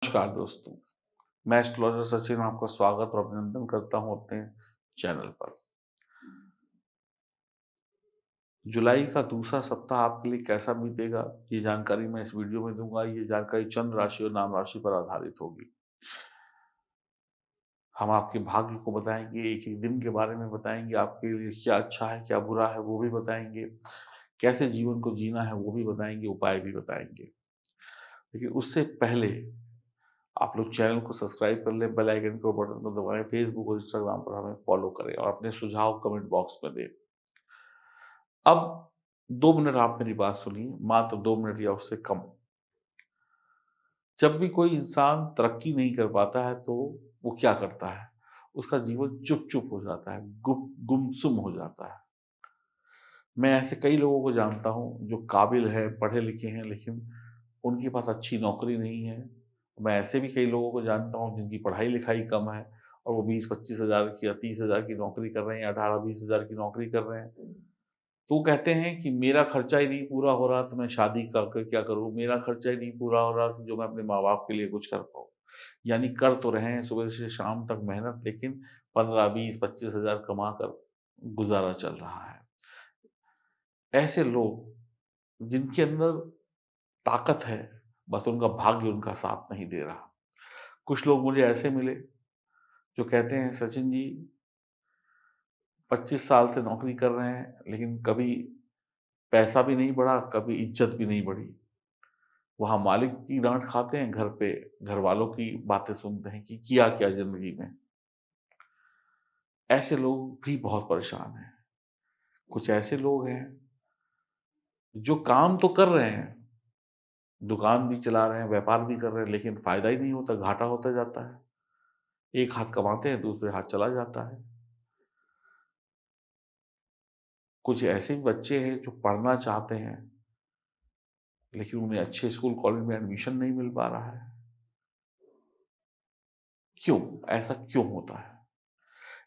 नमस्कार दोस्तों, मैं एस्ट्रोलॉजर सचिन आपका स्वागत और अभिनंदन करता हूं अपने चैनल पर। जुलाई का दूसरा सप्ताह आपके लिए कैसा बीतेगा, ये जानकारी मैं इस वीडियो में दूंगा। ये जानकारी चंद्र राशि और नाम राशि पर आधारित होगी। हम आपके भाग्य को बताएंगे, एक-एक दिन के बारे में बताएंगे, आपके लिए क्या अच्छा है, क्या बुरा है वो भी बताएंगे, कैसे जीवन को जीना है वो भी बताएंगे, उपाय भी बताएंगे। लेकिन उससे पहले आप लोग चैनल को सब्सक्राइब कर लें, बेल आइकन को बटन को दबाएं, फेसबुक और इंस्टाग्राम पर हमें फॉलो करें और अपने सुझाव कमेंट बॉक्स में दें। अब 2 मिनट आप मेरी बात सुनिए, मात्र 2 मिनट या उससे कम। जब भी कोई इंसान तरक्की नहीं कर पाता है तो वो क्या करता है? उसका जीवन चुप-चुप हो जाता है, गुमसुम हो जाता है। मैं ऐसे कई लोगों को जानता हूँ जो काबिल हैं, पढ़े-लिखे हैं, लेकिन उनके पास अच्छी नौकरी नहीं है। मैं ऐसे भी कई लोगों को जानता हूँ जिनकी पढ़ाई-लिखाई कम है और वो 20-25 हज़ार की या 30 हज़ार की नौकरी कर रहे हैं या 18-20 हज़ार की नौकरी कर रहे हैं। तो वो कहते हैं कि मेरा खर्चा ही नहीं पूरा हो रहा तो मैं शादी कर क्या करूँ? मेरा खर्चा ही नहीं पूरा हो रहा कि जो मैं अपने माँ-बाप के लिए कुछ कर पाऊँ। यानी कर तो रहे हैं सुबह से शाम तक मेहनत, लेकिन 15, 20, 25 हज़ार कमा कर गुज़ारा चल रहा है। ऐसे लोग जिनके अंदर ताकत है, बस उनका भाग्य उनका साथ नहीं दे रहा। कुछ लोग मुझे ऐसे मिले जो कहते हैं सचिन जी 25 साल से नौकरी कर रहे हैं, लेकिन कभी पैसा भी नहीं बढ़ा, कभी इज़्ज़त भी नहीं बढ़ी। वहाँ मालिक की डाँट खाते हैं, घर पे घरवालों की बातें सुनते हैं कि किया क्या ज़िंदगी में। ऐसे लोग भी बहुत परेशान हैं। कुछ ऐसे लोग हैं जो काम तो कर रहे हैं, दुकान भी चला रहे हैं, व्यापार भी कर रहे हैं, लेकिन फ़ायदा ही नहीं होता, घाटा होता जाता है। एक हाथ कमाते हैं, दूसरे हाथ चला जाता है। कुछ ऐसे भी बच्चे हैं जो पढ़ना चाहते हैं, लेकिन उन्हें अच्छे स्कूल, कॉलेज में एडमिशन नहीं मिल पा रहा है। क्यों? ऐसा क्यों होता है?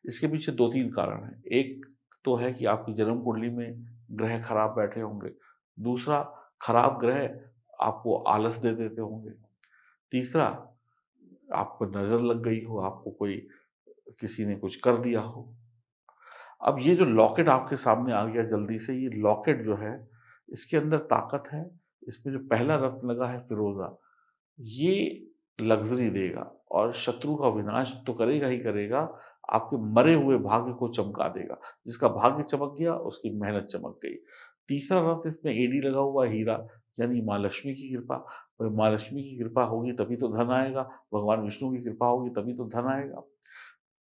इसके पीछे 2-3 कारण हैं। एक तो है कि आपकी जन्म कुंडली में ग्रह खराब बैठे होंगे। दूसरा, खराब ग्रह आपको आलस दे देते होंगे। तीसरा, आप पर नज़र लग गई हो, आपको कोई किसी ने कुछ कर दिया हो। अब ये जो लॉकेट आपके सामने आ गया जल्दी से, ये लॉकेट जो है, इसके अंदर ताकत है। इसमें जो पहला रत्न लगा है फ़िरोज़ा, ये लग्ज़री देगा और शत्रु का विनाश तो करेगा ही करेगा, आपके मरे हुए भाग्य को चमका देगा। जिसका भाग्य चमक गया, उसकी मेहनत चमक गई। तीसरा रत्न इसमें एडी लगा हुआ है हीरा, यानी माँ लक्ष्मी की कृपा। और माँ लक्ष्मी की कृपा होगी तभी तो धन आएगा, भगवान विष्णु की कृपा होगी तभी तो धन आएगा।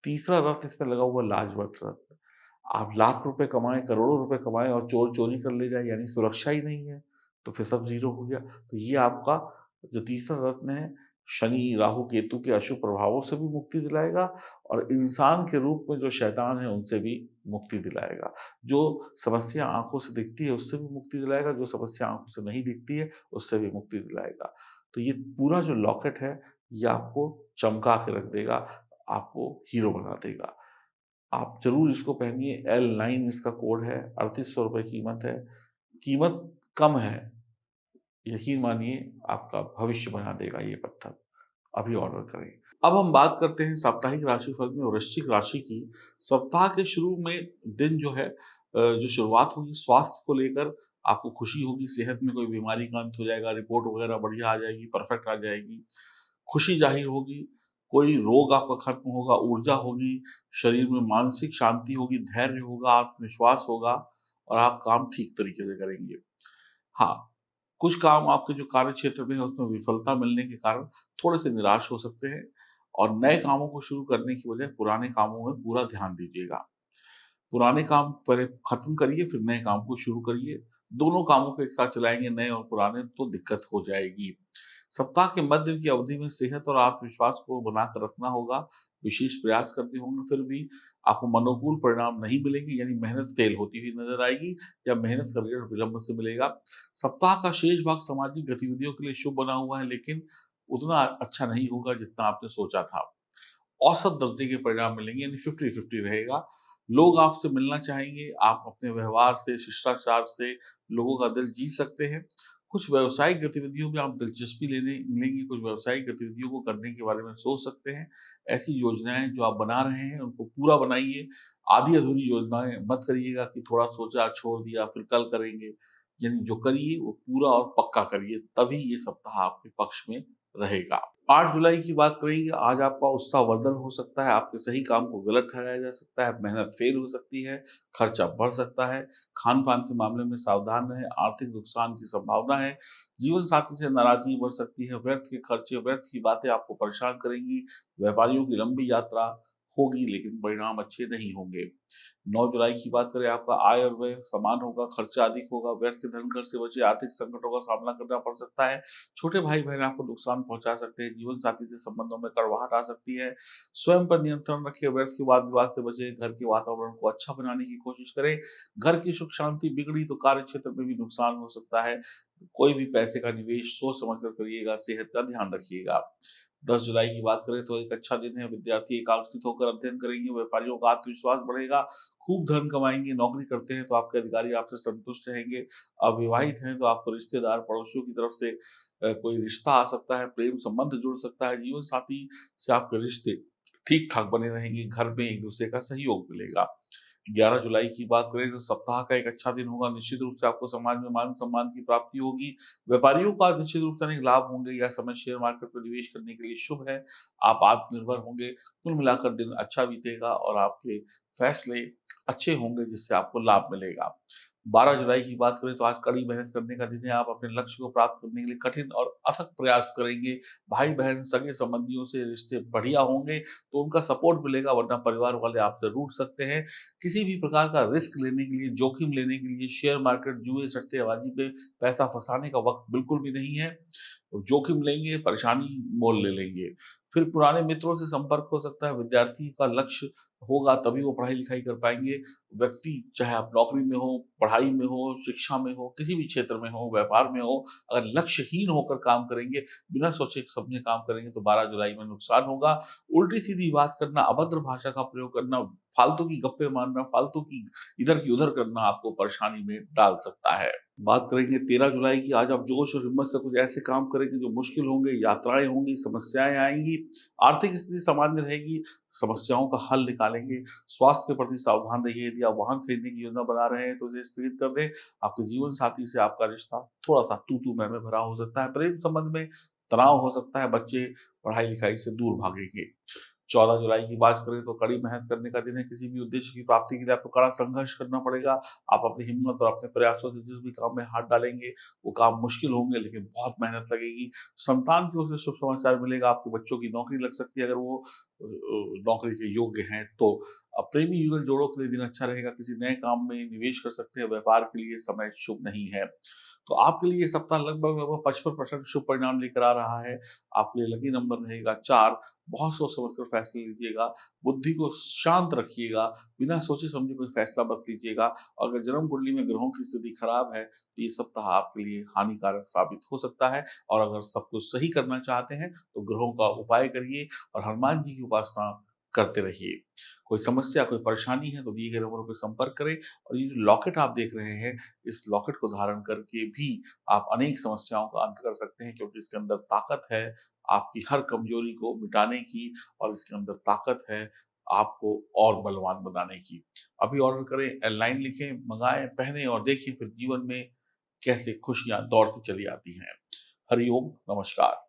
तीसरा रत्न इसमें लगा हुआ लाजवंत रत्न। आप लाख रुपए कमाएँ, करोड़ों रुपए कमाएँ और चोर चोरी कर ले जाए, यानी सुरक्षा ही नहीं है, तो फिर सब ज़ीरो हो गया। तो ये आपका जो तीसरा रत्न है, शनि, राहु, केतु के अशुभ प्रभावों से भी मुक्ति दिलाएगा और इंसान के रूप में जो शैतान है, उनसे भी मुक्ति दिलाएगा। जो समस्या आँखों से दिखती है, उससे भी मुक्ति दिलाएगा, जो समस्या आँखों से नहीं दिखती है, उससे भी मुक्ति दिलाएगा। तो ये पूरा जो लॉकेट है, ये आपको चमका के रख देगा, आपको हीरो बना देगा। आप ज़रूर इसको पहनिए। L9 इसका कोड है, ₹3800 कीमत है। कीमत कम है, यकीन मानिए आपका भविष्य बना देगा ये पत्थर। अभी ऑर्डर करें। अब हम बात करते हैं साप्ताहिक राशिफल में वृश्चिक राशि की। सप्ताह के शुरू में दिन जो है जो शुरुआत होगी स्वास्थ्य को लेकर आपको खुशी होगी, सेहत में कोई बीमारी का अंत हो जाएगा, रिपोर्ट वगैरह बढ़िया आ जाएगी, परफेक्ट आ जाएगी। खुशी ज़ाहिर होगी, कोई रोग आपका खत्म होगा, ऊर्जा होगी, शरीर में मानसिक शांति होगी, धैर्य होगा, आत्मविश्वास होगा और आप काम ठीक तरीके से करेंगे। हाँ, कुछ काम आपके जो कार्य क्षेत्र में है उसमें विफलता मिलने के कारण थोड़े-से निराश हो सकते हैं और नए कामों को शुरू करने की बजाय पुराने कामों में पूरा ध्यान दीजिएगा। पुराने काम पहले खत्म करिए, फिर नए काम को शुरू करिए। दोनों कामों को एक साथ चलाएँगे नए और पुराने तो दिक्कत हो जाएगी। सप्ताह के मध्य की अवधि में सेहत और आत्मविश्वास को बनाकर रखना होगा, विशेष प्रयास करने होंगे, फिर भी आपको अनुकूल परिणाम नहीं मिलेंगे, यानी मेहनत फ़ेल होती हुई नज़र आएगी या मेहनत का रिज़ल्ट विलंब से मिलेगा। सप्ताह का शेष भाग सामाजिक गतिविधियों के लिए शुभ बना हुआ है, लेकिन उतना अच्छा नहीं होगा जितना आपने सोचा था। औसत दर्जे के परिणाम मिलेंगे, यानी 50-50 रहेगा। लोग आपसे मिलना चाहेंगे, आप अपने व्यवहार से, शिष्टाचार से लोगों का दिल जीत सकते हैं। कुछ व्यावसायिक गतिविधियों में आप दिलचस्पी लेने लेंगे, कुछ व्यावसायिक गतिविधियों को करने के बारे में सोच सकते हैं। ऐसी योजनाएँ जो आप बना रहे हैं, उनको पूरा बनाइए। आधी-अधूरी योजनाएँ मत करिएगा कि थोड़ा सोचा, छोड़ दिया, फिर कल करेंगे। यानी जो करिए, वो पूरा और पक्का करिए, तभी ये सप्ताह आपके पक्ष में रहेगा। 8 जुलाई की बात करेंगे, आज आपका उत्साहवर्धन हो सकता है, आपके सही काम को गलत ठहराया जा सकता है, मेहनत फ़ेल हो सकती है, खर्चा बढ़ सकता है, खान-पान के मामले में सावधान रहें, आर्थिक नुकसान की संभावना है, जीवन साथी से नाराज़गी बढ़ सकती है, व्यर्थ के खर्चे, व्यर्थ की बातें आपको परेशान करेंगी, व्यापारियों की लंबी यात्रा होगी लेकिन परिणाम अच्छे नहीं होंगे। 9 जुलाई की बात करें, आपका आय और व्यय समान होगा, खर्चा अधिक होगा, व्यर्थ के धन खर्च से बचे, आर्थिक संकटों का सामना करना पड़ सकता है, छोटे भाई-बहन आपको नुकसान पहुँचा सकते हैं, जीवन साथी से संबंधों में कड़वाहट आ सकती है, स्वयं पर नियंत्रण रखें, व्यर्थ के वाद-विवाद से बचें, घर के वातावरण को अच्छा बनाने की कोशिश करें, घर की सुख शांति बिगड़ी तो कार्य क्षेत्र में भी नुकसान हो सकता है, कोई भी पैसे का निवेश सोच समझ कर करिएगा, सेहत का ध्यान रखिएगा। 10 जुलाई की बात करें तो एक अच्छा दिन है, विद्यार्थी एकाग्रचित होकर अध्ययन करेंगे, व्यापारियों का आत्मविश्वास बढ़ेगा, खूब धन कमाएँगे, नौकरी करते हैं तो आपके अधिकारी आपसे संतुष्ट रहेंगे, अविवाहित हैं तो आपको रिश्तेदार, पड़ोसियों की तरफ से कोई रिश्ता आ सकता है, प्रेम संबंध जुड़ सकता है, जीवन साथी से आपके रिश्ते ठीक-ठाक बने रहेंगे, घर में एक-दूसरे का सहयोग मिलेगा। 11 जुलाई की बात करें तो सप्ताह का एक अच्छा दिन होगा, निश्चित रूप से आपको समाज में मान-सम्मान की प्राप्ति होगी, व्यापारियों को आज निश्चित रूप से अनेक लाभ होंगे, यह समय शेयर मार्केट में निवेश करने के लिए शुभ है, आप आत्मनिर्भर होंगे, कुल मिलाकर दिन अच्छा बीतेगा और आपके फैसले अच्छे होंगे जिससे आपको लाभ मिलेगा। 12 जुलाई की बात करें तो आज कड़ी मेहनत करने का दिन है, आप अपने लक्ष्य को प्राप्त करने के लिए कठिन और अथक प्रयास करेंगे, भाई-बहन, सगे-संबंधियों से रिश्ते बढ़िया होंगे, तो उनका सपोर्ट मिलेगा वरना परिवार वाले आपसे रूठ सकते हैं। किसी भी प्रकार का रिस्क लेने के लिए, जोखिम लेने के लिए शेयर मार्केट, जुए, सट्टेबाजी पे पैसा फँसाने का वक़्त बिल्कुल भी नहीं है। तो जोखिम लेंगे, परेशानी मोल ले लेंगे। फिर पुराने मित्रों से संपर्क हो सकता है, विद्यार्थी का लक्ष्य होगा तभी वो पढ़ाई-लिखाई कर पाएँगे। व्यक्ति चाहे आप नौकरी में हो, पढ़ाई में हो, शिक्षा में हो, किसी भी क्षेत्र में हो, व्यापार में हो, अगर लक्ष्यहीन होकर काम करेंगे, बिना सोचे-समझे काम करेंगे तो 12 जुलाई में नुकसान होगा। उल्टी-सीधी बात करना, अभद्र भाषा का प्रयोग करना, फालतू की गप्पे मारना, फालतू की इधर की उधर करना आपको परेशानी में डाल सकता है। बात करेंगे 13 जुलाई की, आज आप जोश और हिम्मत से कुछ ऐसे काम करेंगे जो मुश्किल होंगे, यात्राएँ होंगी, समस्याएँ आएँगी, आर्थिक स्थिति सामान्य रहेगी, समस्याओं का हल निकालेंगे, स्वास्थ्य के प्रति सावधान रहिए, यदि आप वाहन खरीदने की योजना बना रहे हैं तो उसे स्थगित कर दें, आपके जीवन साथी से आपका रिश्ता थोड़ा-सा तू-तू, मैं-मैं भरा हो सकता है, प्रेम संबंध में तनाव हो सकता है, बच्चे पढ़ाई-लिखाई से दूर भागेंगे। 14 जुलाई की बात करें तो कड़ी मेहनत करने का दिन है, किसी भी उद्देश्य की प्राप्ति के लिए आपको कड़ा संघर्ष करना पड़ेगा। आप अपनी हिम्मत और अपने प्रयासों से जिस भी काम में हाथ डालेंगे, वो काम मुश्किल होंगे लेकिन बहुत मेहनत लगेगी। संतान की ओर से शुभ समाचार मिलेगा, आपके बच्चों की नौकरी लग सकती है अगर वो नौकरी के योग्य हैं तो। प्रेमी युगल जोड़ों के लिए दिन अच्छा रहेगा, किसी नए काम में निवेश कर सकते हैं, व्यापार के लिए समय शुभ नहीं है। तो आपके लिए ये सप्ताह लगभग-लगभग 55% शुभ परिणाम लेकर आ रहा है। आपके लिए लकी नंबर रहेगा 4, बहुत सोच समझ कर फैसले लीजिएगा, बुद्धि को शांत रखिएगा, बिना सोचे-समझे कोई फैसला मत लीजिएगा। और अगर जन्म कुंडली में ग्रहों की स्थिति खराब है, तो ये सप्ताह आपके लिए हानिकारक साबित हो सकता है और अगर सब कुछ सही करना चाहते हैं, तो ग्रहों का उपाय करिए और हनुमान जी की उपासना करते रहिए। कोई समस्या, कोई परेशानी है, तो दिए गए नंबरों पे संपर्क करें और ये जो लॉकेट आप देख रहे हैं, इस लॉकेट को धारण करके भी आप अनेक समस्याओं का अंत कर सकते हैं क्योंकि इसके अंदर ताकत है आपकी हर कमजोरी को मिटाने की और इसके अंदर ताकत है आपको और बलवान बनाने की। अभी ऑर्डर करें, ऑनलाइन लिखें, मँगाएँ, पहनें और देखिए फिर जीवन में कैसे खुशियाँ दौड़ती चली आती हैं। हरि ओम, नमस्कार।